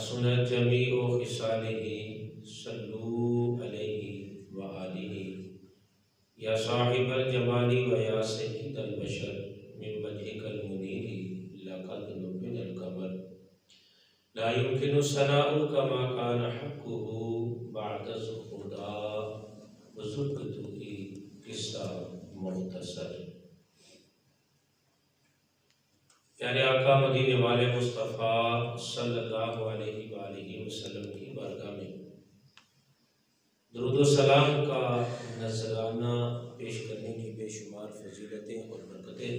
حسنت جمیع خصالہ صلو علیہ وآلہ یا صاحب الجمال و یا سید البشر من وجهک المنیر لقد نبن القمر لا يمكن الثناء كما كان حقه بعد الخدا وذکرہ قصہ مختصر۔ پیارے آقا مدینے والے مصطفیٰ صلی اللہ علیہ وآلہ وسلم کی بارگاہ میں درود و سلام کا نذرانہ پیش کرنے کی بے شمار فضیلتیں اور برکتیں۔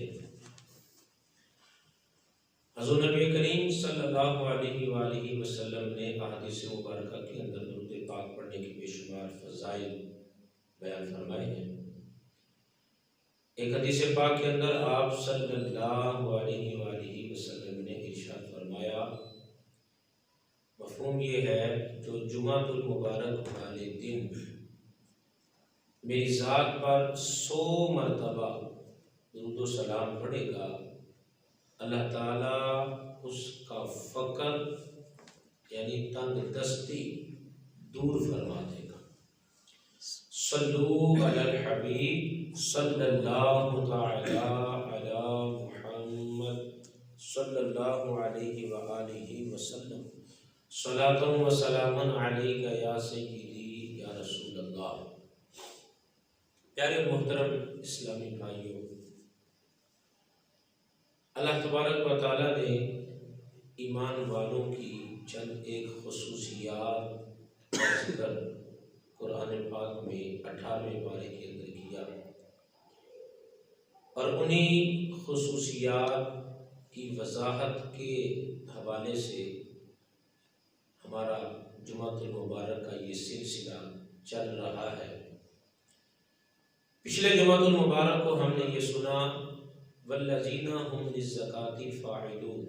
حضور نبی کریم صلی اللہ علیہ وآلہ وسلم نے احادیث مبارکہ کے اندر درود پاک پڑھنے کی بے شمار فضائل بیان فرمائے ہیں۔ ایک حدیث پاک کے اندر آپ صلی اللہ علیہ وآلہ وسلم نے ارشاد فرمایا، مفہوم یہ ہے جو جمعۃ المبارک والے دن میری ذات پر 100 مرتبہ درود و سلام پڑھے گا، اللہ تعالیٰ اس کا فقر یعنی تنگ دستی دور فرما دے گا۔ صلو علی الحبیب صلی اللہ تعالی علی محمد صلی اللہ علیہ وآلہ وسلم صلاۃ و سلام علیک یا سیدی یا رسول اللہ۔ پیارے محترم اسلامی بھائیوں، اللہ تبارک و تعالیٰ نے ایمان والوں کی چند ایک خصوصیات کا ذکر قرآن پاک میں 18ویں پارے کے اندر کیا، اور انہی خصوصیات کی وضاحت کے حوالے سے ہمارا جمعۃ المبارک کا یہ سلسلہ چل رہا ہے۔ پچھلے جمعۃ المبارک کو ہم نے یہ سنا، والذین هم للزکاۃ فاعلون،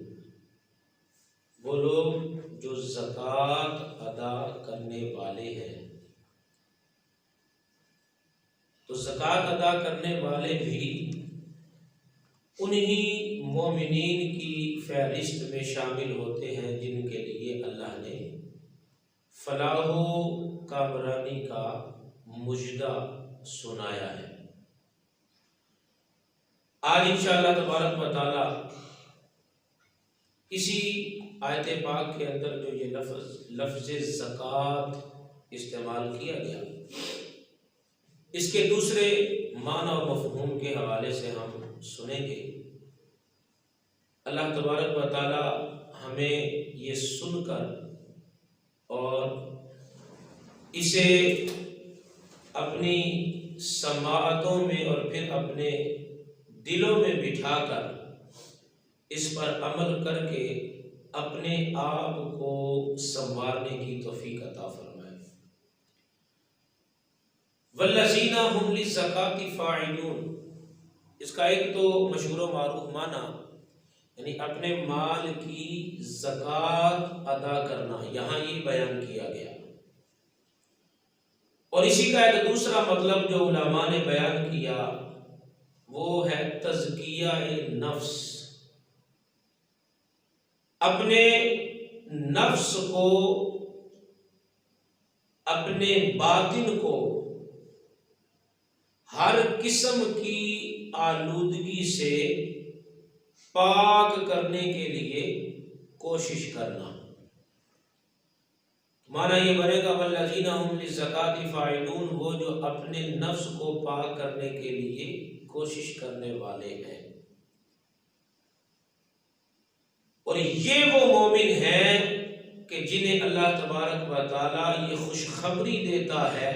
وہ لوگ جو زکوٰۃ ادا کرنے والے ہیں۔ تو زکوٰۃ ادا کرنے والے بھی انہی مومنین کی فہرست میں شامل ہوتے ہیں جن کے لیے اللہ نے فلاح و کامرانی کا مژدہ سنایا ہے۔ آج انشاءاللہ تبارک و تعالی اسی آیت پاک کے اندر جو یہ لفظ زکوٰۃ استعمال کیا گیا، اس کے دوسرے معنی اور مفہوم کے حوالے سے ہم سنیں گے۔ اللہ تبارک و تعالی ہمیں یہ سن کر اور اسے اپنی سماعتوں میں اور پھر اپنے دلوں میں بٹھا کر اس پر عمل کر کے اپنے آپ کو سنوارنے کی توفیق عطا فرمائے۔ والذین هم للزکاۃ فاعلون، اس کا ایک تو مشہور و معروف معنی یعنی اپنے مال کی زکوٰۃ ادا کرنا، یہاں یہ بیان کیا گیا، اور اسی کا ایک دوسرا مطلب جو علماء نے بیان کیا وہ ہے تزکیہ نفس، اپنے نفس کو، اپنے باطن کو ہر قسم کی آلودگی سے پاک کرنے کے لیے کوشش کرنا۔ معنی یہ بنے گا والذین هم للزکاۃ فاعلون، وہ جو اپنے نفس کو پاک کرنے کے لیے کوشش کرنے والے ہیں۔ اور یہ وہ مومن ہیں کہ جنہیں اللہ تبارک و تعالی یہ خوشخبری دیتا ہے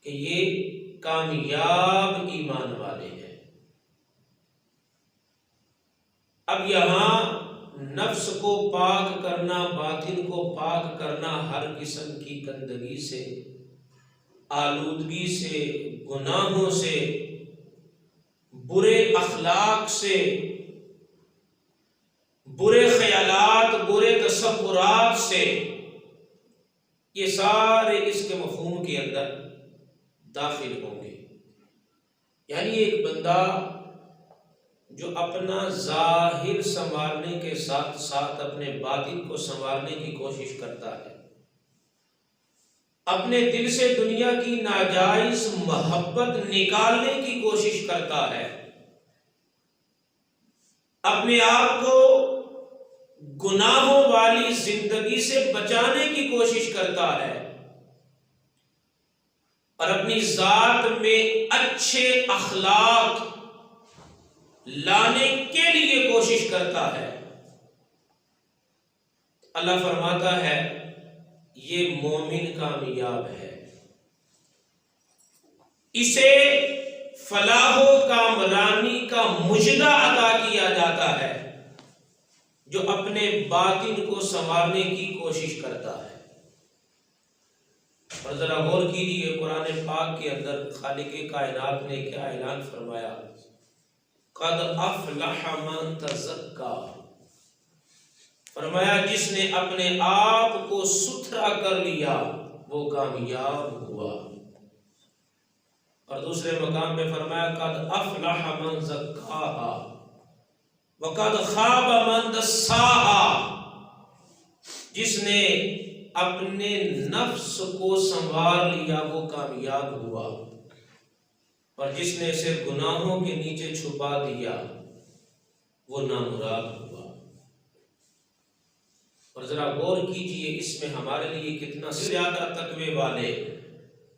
کہ یہ کامیاب ایمان والے ہیں۔ اب یہاں نفس کو پاک کرنا، باطن کو پاک کرنا ہر قسم کی گندگی سے، آلودگی سے، گناہوں سے، برے اخلاق سے، برے خیالات، برے تصورات سے، یہ سارے اس کے مفہوم کے اندر داخل ہوں گے۔ یعنی ایک بندہ جو اپنا ظاہر سنوارنے کے ساتھ ساتھ اپنے باطن کو سنوارنے کی کوشش کرتا ہے، اپنے دل سے دنیا کی ناجائز محبت نکالنے کی کوشش کرتا ہے، اپنے آپ کو گناہوں والی زندگی سے بچانے کی کوشش کرتا ہے، اور اپنی ذات میں اچھے اخلاق لانے کے لیے کوشش کرتا ہے، اللہ فرماتا ہے یہ مومن کامیاب ہے، اسے فلاح و کامرانی کا مجدہ عطا کیا جاتا ہے جو اپنے باطن کو سنوارنے کی کوشش کرتا ہے۔ اور ذرا غور کیجیے قرآن پاک کے اندر خالق کائنات نے کیا اعلان فرمایا، قد افلح من تزکا، فرمایا جس نے اپنے آپ کو ستھرا کر لیا وہ کامیاب ہوا۔ اور دوسرے مقام پہ فرمایا قد افلح من زکاہا وقد خاب من دساہا، جس نے اپنے نفس کو سنوار لیا وہ کامیاب ہوا، اور جس نے اسے گناہوں کے نیچے چھپا دیا وہ نامراد ہوا۔ اور ذرا غور کیجئے اس میں ہمارے لیے کتنا زیادہ تقوی والے،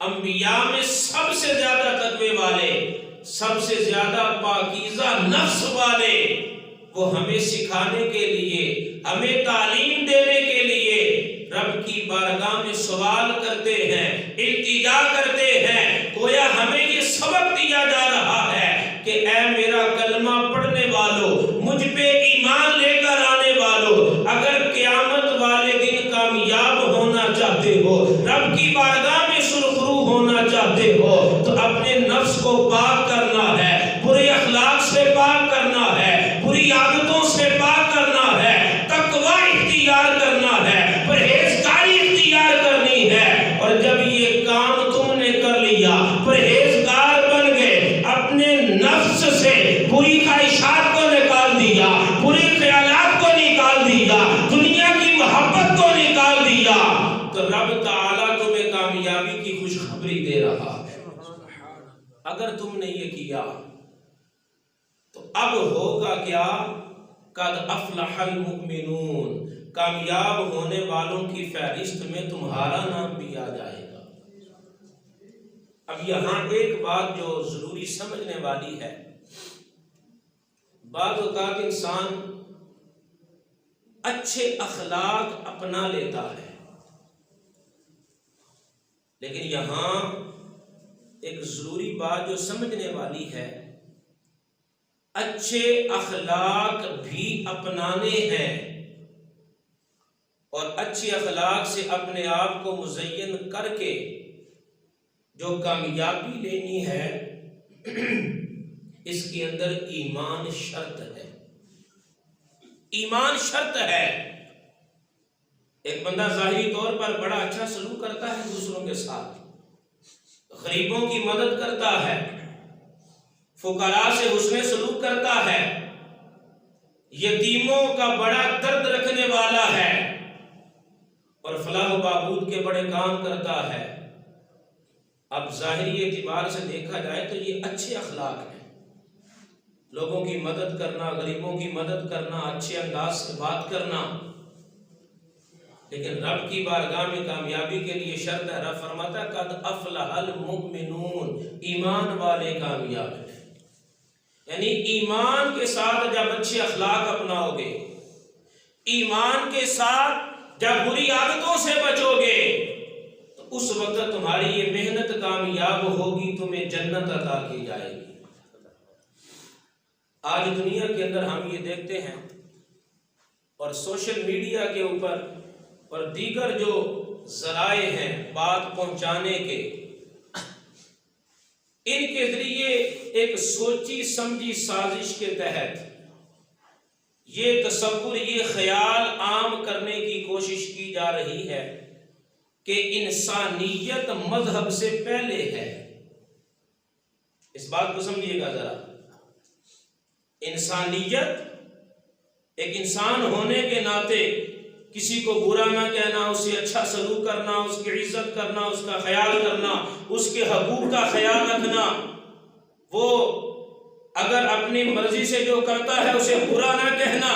انبیاء میں سب سے زیادہ تقوی والے، سب سے زیادہ پاکیزہ نفس والے، وہ ہمیں سکھانے کے لیے، ہمیں تعلیم دینے کے لیے رب کی بارگاہ میں سوال کرتے ہیں، التجا کرتے ہیں، گویا ہمیں یہ سبق دیا جا رہا ہے کہ اے میرا کلمہ پڑھنے والوں، مجھ پہ ایمان لے کر آنے والوں، اگر قیامت والے دن کامیاب ہونا چاہتے ہو، رب کی بارگاہ میں سرخرو ہونا چاہتے ہو، تو اپنے نفس کو پاک کرنا ہے، برے اخلاق سے پاک کرنا ہے، بری عادتوں سے پاک کرنا ہے، تقوی اختیار کرنا ہے، پرہیزگاری اختیار کرنی ہے۔ اور جب یہ کام تم نے کر لیا، پرہیزگار بن گئے، اپنے نفس سے بری خواہشات کو نکال دیا، برے خیالات کو نکال دیا، دنیا کی محبت کو نکال دیا، تو رب تعالیٰ تمہیں کامیابی کی خوشخبری دے رہا ہے۔ اگر تم نے یہ کیا تو اب ہوگا کیا، قد افلح المؤمنون، کامیاب ہونے والوں کی فہرست میں تمہارا نام بھی آ جائے گا۔ اب یہاں ایک بات جو ضروری سمجھنے والی ہے، بعض اوقات انسان اچھے اخلاق اپنا لیتا ہے، لیکن یہاں ایک ضروری بات جو سمجھنے والی ہے، اچھے اخلاق بھی اپنانے ہیں، اور اچھے اخلاق سے اپنے آپ کو مزین کر کے جو کامیابی لینی ہے، اس کے اندر ایمان شرط ہے، ایمان شرط ہے۔ ایک بندہ ظاہری طور پر بڑا اچھا سلوک کرتا ہے دوسروں کے ساتھ، غریبوں کی مدد کرتا ہے، فقراء سے حسن سلوک کرتا ہے، یتیموں کا بڑا درد رکھنے والا ہے، اور فلاح و بہبود کے بڑے کام کرتا ہے۔ اب ظاہری اعتبار سے دیکھا جائے تو یہ اچھے اخلاق ہیں، لوگوں کی مدد کرنا، غریبوں کی مدد کرنا، اچھے انداز سے بات کرنا، لیکن رب کی بارگاہ میں کامیابی کے لیے شرط ہے۔ رب فرماتا ہے قد افلح المؤمنون، ایمان والے کامیاب ہیں۔ یعنی ایمان کے ساتھ جب اچھے اخلاق اپناؤ گے، ایمان کے ساتھ جب بری عادتوں سے بچو گے، تو اس وقت تمہاری یہ محنت کامیاب ہوگی، تمہیں جنت عطا کی جائے گی۔ آج دنیا کے اندر ہم یہ دیکھتے ہیں، اور سوشل میڈیا کے اوپر اور دیگر جو ذرائع ہیں بات پہنچانے کے، ان کے ذریعے ایک سوچی سمجھی سازش کے تحت یہ تصور، یہ خیال عام کرنے کی کوشش کی جا رہی ہے کہ انسانیت مذہب سے پہلے ہے۔ اس بات کو سمجھیے گا ذرا، انسانیت، ایک انسان ہونے کے ناطے کسی کو برا نہ کہنا، اسے اچھا سلوک کرنا، اس کی عزت کرنا، اس کا خیال کرنا، اس کے حقوق کا خیال رکھنا، وہ اگر اپنی مرضی سے جو کرتا ہے اسے برا نہ کہنا،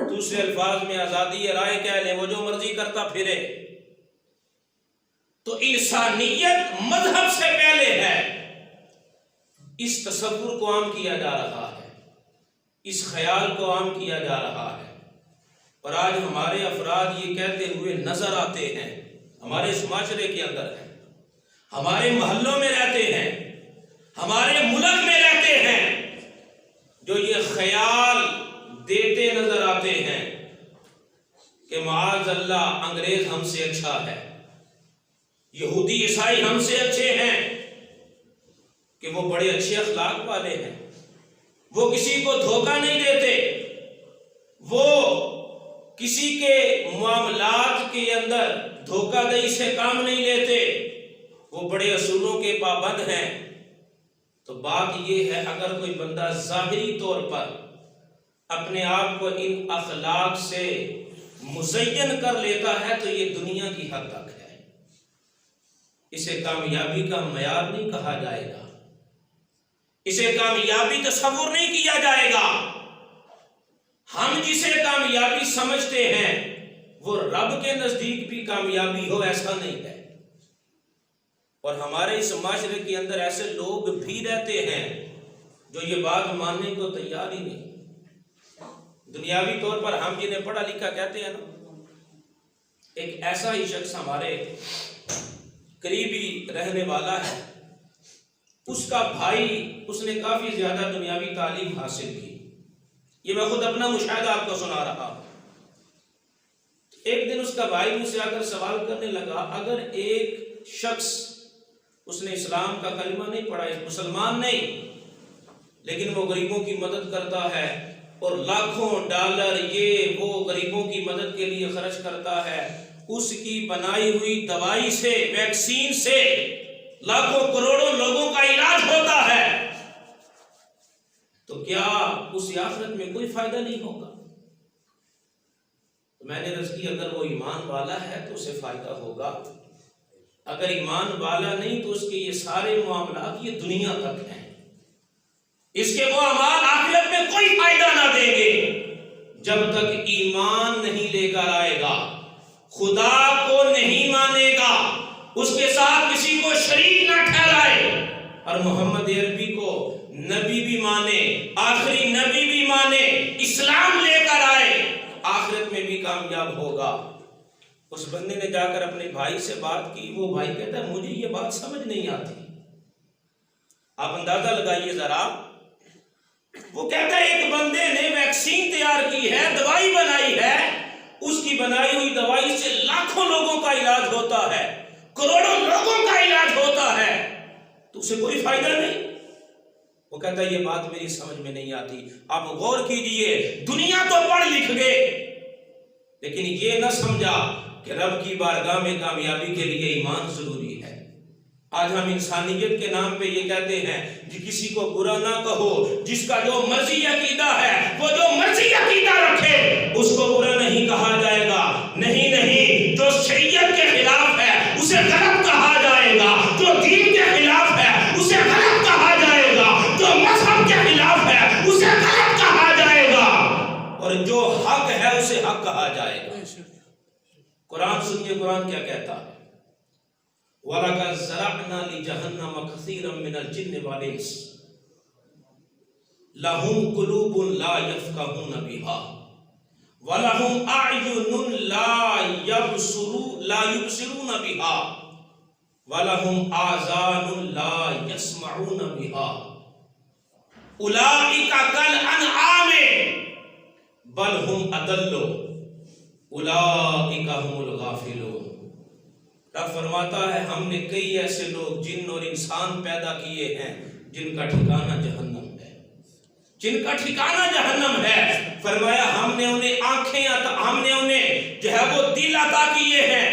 دوسرے الفاظ میں آزادی رائے کہہ لیں، وہ جو مرضی کرتا پھرے۔ تو انسانیت مذہب سے پہلے ہے، اس تصور کو عام کیا جا رہا ہے، اس خیال کو عام کیا جا رہا ہے، اور آج ہمارے افراد یہ کہتے ہوئے نظر آتے ہیں، ہمارے اس معاشرے کے اندر ہیں، ہمارے محلوں میں رہتے ہیں، ہمارے ملک میں رہتے ہیں، جو یہ خیال دیتے نظر آتے ہیں کہ معاذ اللہ انگریز ہم سے اچھا ہے، یہودی عیسائی ہم سے اچھے ہیں، کہ وہ بڑے اچھے اخلاق والے ہیں، وہ کسی کو دھوکہ نہیں دیتے، وہ کسی کے معاملات کے اندر دھوکہ دہی سے کام نہیں لیتے، وہ بڑے اصولوں کے پابند ہیں۔ تو بات یہ ہے، اگر کوئی بندہ ظاہری طور پر اپنے آپ کو ان اخلاق سے مزین کر لیتا ہے تو یہ دنیا کی حد تک ہے، اسے کامیابی کا معیار نہیں کہا جائے گا، اسے کامیابی تصور نہیں کیا جائے گا۔ ہم جسے کامیابی سمجھتے ہیں وہ رب کے نزدیک بھی کامیابی ہو ایسا نہیں ہے، اور ہمارے اس معاشرے کے اندر ایسے لوگ بھی رہتے ہیں جو یہ بات ماننے کو تیار ہی نہیں۔ دنیاوی طور پر ہم جنہیں پڑھا لکھا کہتے ہیں نا، ایک ایسا ہی شخص ہمارے قریبی رہنے والا ہے، اس کا بھائی، اس نے کافی زیادہ دنیاوی تعلیم حاصل کی، یہ میں خود اپنا مشاہدہ آپ کو سنا رہا ہوں۔ ایک دن اس کا بھائی مجھ سے آ کر سوال کرنے لگا، اگر ایک شخص، اس نے اسلام کا کلمہ نہیں پڑھا، مسلمان نہیں، لیکن وہ غریبوں کی مدد کرتا ہے اور لاکھوں ڈالر یہ وہ غریبوں کی مدد کے لیے خرچ کرتا ہے، اس کی بنائی ہوئی دوائی سے، ویکسین سے لاکھوں کروڑوں لوگوں کا علاج ہوتا ہے، تو کیا اس آخرت میں کوئی فائدہ نہیں ہوگا؟ تو میں نے عرض کی، اگر وہ ایمان والا ہے تو اسے فائدہ ہوگا، اگر ایمان والا نہیں تو اس کے یہ سارے معاملات یہ دنیا تک ہیں، اس کے وہ اعمال آخرت میں کوئی فائدہ نہ دیں گے جب تک ایمان نہیں لے کر آئے گا، خدا کو نہیں مانے گا، اس کے ساتھ کسی کو شریک نہ ٹھہرائے، اور محمد عربی کو نبی بھی مانے، آخری نبی بھی مانے، اسلام لے کر آئے، آخرت میں بھی کامیاب ہوگا۔ اس بندے نے جا کر اپنے بھائی سے بات کی، وہ بھائی کہتا ہے مجھے یہ بات سمجھ نہیں آتی، آپ اندازہ لگائیے ذرا، وہ کہتا ہے ایک بندے نے ویکسین تیار کی ہے، دوائی بنائی ہے، اس کی بنائی ہوئی دوائی سے لاکھوں لوگوں کا علاج ہوتا ہے، کروڑوں لوگوں کا علاج ہوتا ہے، تو اسے کوئی فائدہ نہیں۔ وہ کہتا ہے یہ بات میری سمجھ میں نہیں آتی، آپ غور کیجئے، دنیا تو پڑھ لکھ گئے لیکن یہ نہ سمجھا کہ رب کی بارگاہ میں کامیابی کے لیے ایمان ضروری ہے۔ آج ہم انسانیت کے نام پہ یہ کہتے ہیں کہ کسی کو برا نہ کہو، جس کا جو مرضی عقیدہ ہے وہ جو مرضی عقیدہ رکھے اس کو برا نہیں کہا جائے گا، نہیں نہیں، جو شریعت کے خلاف ہے اسے غلط کہا جائے گا، جو دین کے خلاف ہے اسے غلط کہا جائے گا، جو مذہب کے خلاف ہے اسے غلط کہا جائے گا، اور جو حق ہے اسے حق کہا جائے گا۔ قرآن سنیے، قرآن کیا کہتا ہے، وَلَقَدْ زَرَعْنَا لِجَهَنَّمَ كَثِيرًا مِنَ الْجِنِّ وَالْإِنسِ لَهُمْ قُلُوبٌ لَا يَفْقَهُونَ بِهَا وَلَهُمْ أَعْيُنٌ لَا يُبْصِرُونَ بِهَا وَلَهُمْ آذَانٌ لَا يَسْمَعُونَ بِهَا أُولَئِكَ كَالْأَنْعَامِ بَلْ هُمْ أَضَلُّ أُولَئِكَ هُمُ الْغَافِلُونَ۔ رب فرماتا ہے ہم نے کئی ایسے لوگ، جن اور انسان پیدا کیے ہیں جن کا ٹھکانہ جہنم ہے، جن کا ٹھکانہ جہنم ہے۔ فرمایا ہم نے انہیں آنکھیں عطا، ہم نے انہیں جو ہے وہ دل عطا کیے ہیں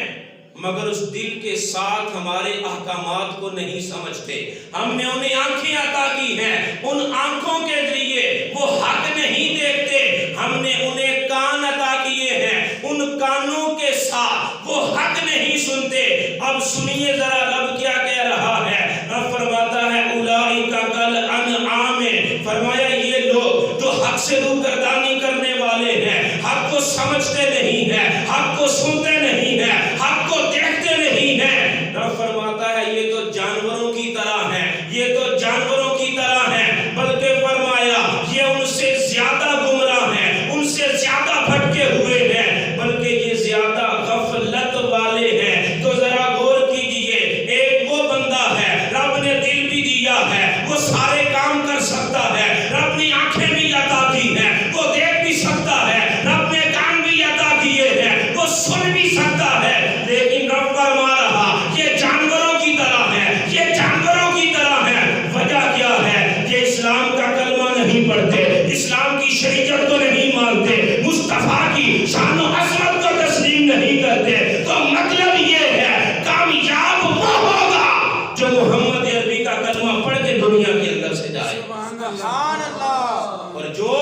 مگر اس دل کے ساتھ ہمارے احکامات کو نہیں سمجھتے. ہم نے انہیں آنکھیں عطا کی ہیں، ان آنکھوں کے ذریعے وہ حق نہیں دیکھتے. ہم نے انہیں کان عطا کیے ہیں، ان کانوں کے ساتھ وہ حق نہیں سنتے. اب سنیے ذرا رب کیا کہہ رہا ہے. رب فرماتا ہے اولئک کالانعام، فرمایا یہ لوگ جو حق سے روگردانی کرنے والے ہیں، حق کو سمجھتے نہیں ہیں، حق کو سنتے نہیں ہیں، حق کو دیکھتے نہیں ہیں. رب فرماتا ہے یہ تو جانوروں کی طرح ہیں، یہ تو جانوروں کی طرح ہیں، بلکہ فرمایا یہ ان سے زیادہ گمراہ ہیں، ان سے زیادہ بھٹکے ہوئے ہیں، بلکہ یہ زیادہ غفلت والے ہیں. تو ذرا غور کیجئے، ایک وہ بندہ ہے رب نے دل بھی دیا ہے، وہ سارے کام کر سکتا ہے، رب نے آنکھیں بھی عطا کی ہیں، وہ دیکھ بھی سکتا ہے، رب نے کان بھی عطا کیے ہیں، وہ سن بھی سکتا ہے. لیکن رب فرما رہا یہ جانوروں کی طرح ہے، یہ جانوروں کی طرح ہے. وجہ کیا ہے؟ یہ اسلام کا کلمہ نہیں پڑھتے، اسلام کی شریعت کو نہیں مانتے، مصطفیٰ کی شان و عظمت کو تسلیم نہیں کرتے. تو مطلب یہ ہے کامیاب وہ ہوگا جو محمد عربی کا کلمہ پڑھ کے دنیا کے اندر سے جائے. سبحان اللہ. اور جو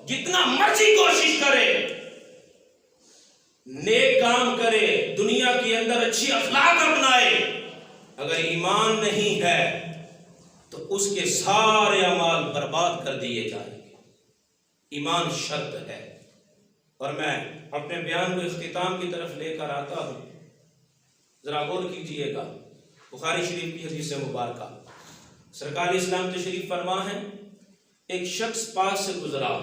جتنا مرضی کوشش کرے، نیک کام کرے، دنیا کے اندر اچھی اخلاق اپنائے، اگر ایمان نہیں ہے تو اس کے سارے اعمال برباد کر دیے جائیں گے. ایمان شرط ہے. اور میں اپنے بیان کو اختتام کی طرف لے کر آتا ہوں. ذرا غور کیجئے گا، بخاری شریف کی حدیث مبارکہ، سرکار اسلام تشریف فرما ہے. ایک شخص پاس سے گزرا،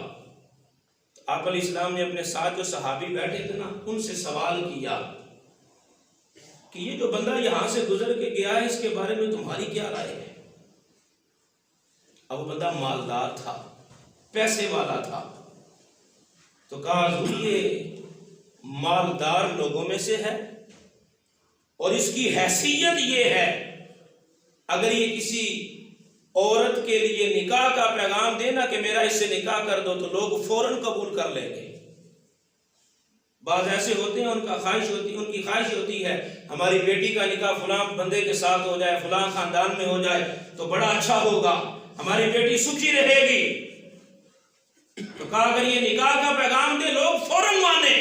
آپ علیہ السلام نے اپنے ساتھ جو صحابی بیٹھے تھے نا، ان سے سوال کیا کہ یہ جو بندہ یہاں سے گزر کے گیا ہے اس کے بارے میں تمہاری کیا رائے ہے؟ اب وہ بندہ مالدار تھا، پیسے والا تھا. تو کہا حضور یہ مالدار لوگوں میں سے ہے اور اس کی حیثیت یہ ہے اگر یہ کسی عورت کے لیے نکاح کا پیغام دینا کہ میرا اس سے نکاح کر دو تو لوگ فوراً قبول کر لیں گے. بعض ایسے ہوتے ہیں ان کی خواہش ہوتی ہے ہماری بیٹی کا نکاح فلاں بندے کے ساتھ ہو جائے، فلاں خاندان میں ہو جائے تو بڑا اچھا ہوگا، ہماری بیٹی سکھی رہے گی. تو کہا اگر یہ نکاح کا پیغام دے لوگ فوراً مانے،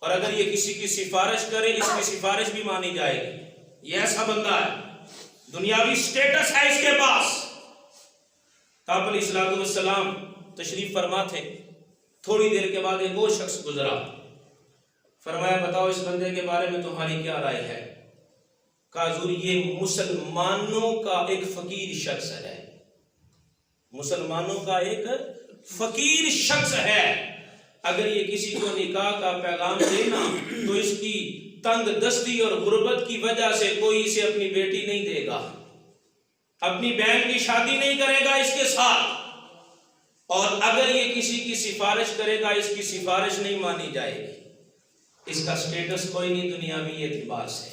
اور اگر یہ کسی کی سفارش کرے اس کی سفارش بھی مانی جائے گی. یہ ایسا بندہ ہے، دنیاوی سٹیٹس ہے اس کے پاس. آپ علیہ السلام تشریف فرما تھے. تھوڑی دیر کے بعد ایک وہ شخص گزرا. فرمایا بتاؤ اس بندے کے بارے میں تمہاری کیا رائے ہے؟ کہا حضور یہ مسلمانوں کا ایک فقیر شخص ہے، مسلمانوں کا ایک فقیر شخص ہے. اگر یہ کسی کو نکاح کا پیغام دینا تو اس کی تنگ دستی اور غربت کی وجہ سے کوئی اسے اپنی بیٹی نہیں دے گا، اپنی بہن کی شادی نہیں کرے گا اس کے ساتھ. اور اگر یہ کسی کی سفارش کرے گا اس کی سفارش نہیں مانی جائے گی. اس کا سٹیٹس کوئی نہیں دنیاوی اعتبار سے،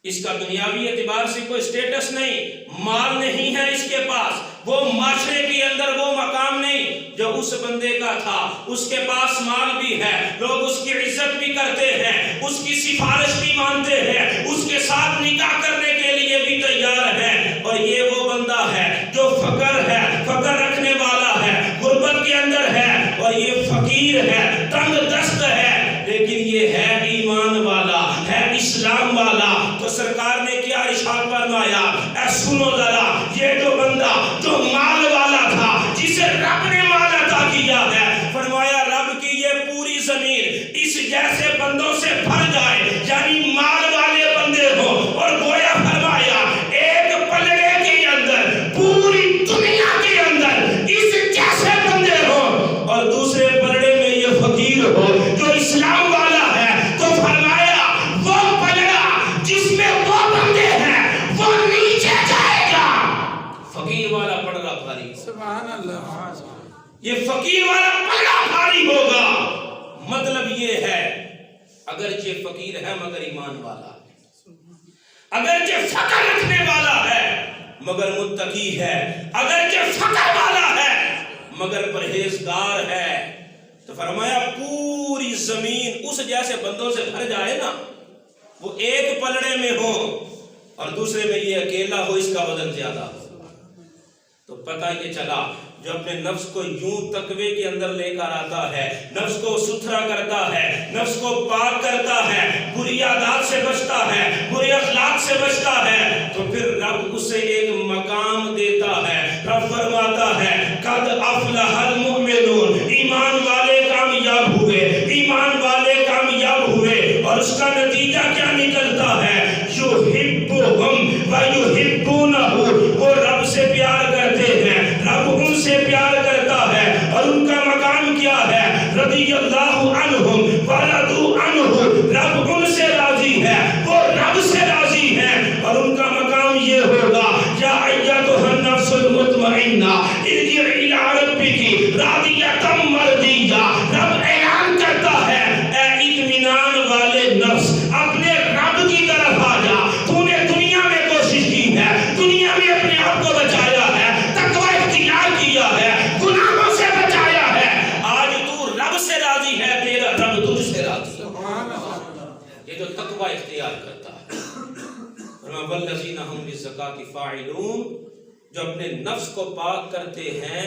اس کا دنیاوی اعتبار سے کوئی سٹیٹس نہیں، مال نہیں ہے اس کے پاس، وہ معاشرے کے اندر وہ مقام نہیں جو اس بندے کا تھا. اس کے پاس مال بھی ہے، لوگ اس کی عزت بھی کرتے ہیں، اس کی سفارش بھی مانتے ہیں، اس کے ساتھ نکاح کرنے کے لیے بھی تیار ہیں. اور یہ وہ بندہ ہے جو فقر ہے، فقر رکھنے والا ہے، غربت کے اندر ہے، اور یہ فقیر ہے، تنگ دست ہے، لیکن یہ ہے ایمان والا، ہے اسلام والا. تو سرکار نے کیا ارشاد فرمایا؟ اے سنو ذرا، یہ جو بندہ جو مال والا تھا جسے رب نے مال عطا کیا ہے، فرمایا رب کی یہ پوری زمین اس جیسے بندوں سے بھر جائے، یعنی مال والے بندے ہوں، اور گویا فرمایا ایک پلڑے کے اندر پوری دنیا کے اندر اس جیسے بندے ہوں، اور دوسرے پلڑے میں یہ فقیر ہو جو اسلام والا ہے. تو فرمایا وہ پلڑا جس میں وہ بندے ہیں وہ نیچے جائے گا. فقیر والا پلڑا بھاری، سبحان اللہ، یہ فقیر والا پلڑا بھاری ہوگا. مطلب یہ ہے اگرچہ فقیر ہے مگر ایمان والا ہے، اگرچہ فقر رکھنے والا ہے مگر متقی ہے، اگرچہ فقر والا ہے مگر پرہیزگار ہے. تو فرمایا پوری زمین اس جیسے بندوں سے بھر جائے نا، وہ ایک پلڑے میں ہو اور دوسرے میں یہ اکیلا ہو، اس کا وزن زیادہ ہو، تو پتہ یہ چلا جو اپنے نفس کو یوں تقوی کے اندر لے کر آتا ہے، نفس کو ستھرا کرتا ہے، نفس کو پاک کرتا ہے، بری عادات سے بچتا ہے، برے اخلاق سے بچتا ہے، تو پھر رب اسے ایک مقام دیتا ہے۔ رب فرماتا ہے قد افلح المؤمنون، ایمان والے کامیاب ہوئے، ایمان والے کامیاب ہوئے، اور اس کا نتیجہ کیا نکلتا ہے؟ یحبہم ویحبونہ، وہ رب سے پیار کرتے ہیں، رب ان سے پیار کرتا ہے، اور ان کا مقام کیا ہے؟ رضی اللہ عنہم ورضوا عنہ، رب ان سے راضی ہے، وہ رب سے راضی ہیں، اور ان کا مقام یہ ہوگا یا ایتھا النفس المطمئنہ ارجعی الی ربک راضیۃ مرضیہ۔ رب اعلان کرتا ہے اے اطمینان والے نفس، اپنے رب کی طرف آ جا، تو نے دنیا میں کوشش کی ہے، دنیا میں اپنے آپ کو بچایا ہے، تقوی اختیار کیا ہے، گناہوں سے بچایا ہے، آج تو رب سے راضی ہے، تیرا رب تجھ سے راضی ہے۔ یہ جو تقوی اختیار کرتا ہے، والذین هم للزکاۃ فاعلون، جو اپنے نفس کو پاک کرتے ہیں،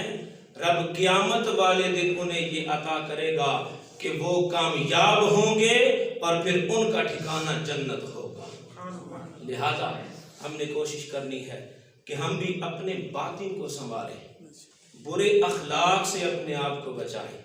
رب قیامت والے دن انہیں یہ عطا کرے گا کہ وہ کامیاب ہوں گے اور پھر ان کا ٹھکانہ جنت ہوگا۔ لہذا ہم نے کوشش کرنی ہے کہ ہم بھی اپنے باطن کو سنواریں، برے اخلاق سے اپنے آپ کو بچائیں،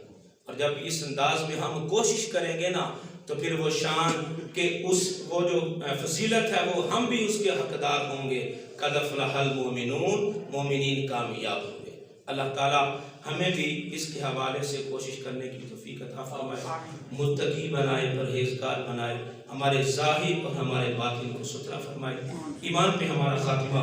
اور جب اس انداز میں ہم کوشش کریں گے نا تو پھر وہ شان کہ وہ جو فضیلت ہے وہ ہم بھی اس کے حقدار ہوں گے۔ قد افلح المؤمنون، مومنین کامیاب ہوں گے۔ اللہ تعالیٰ ہمیں بھی اس کے حوالے سے کوشش کرنے کی توفیق عطا فرمائے، متقی بنائے، پرہیزگار بنائے، ہمارے ظاہر اور ہمارے باطن کو ستھرا فرمائے، ایمان پہ ہمارا خاتمہ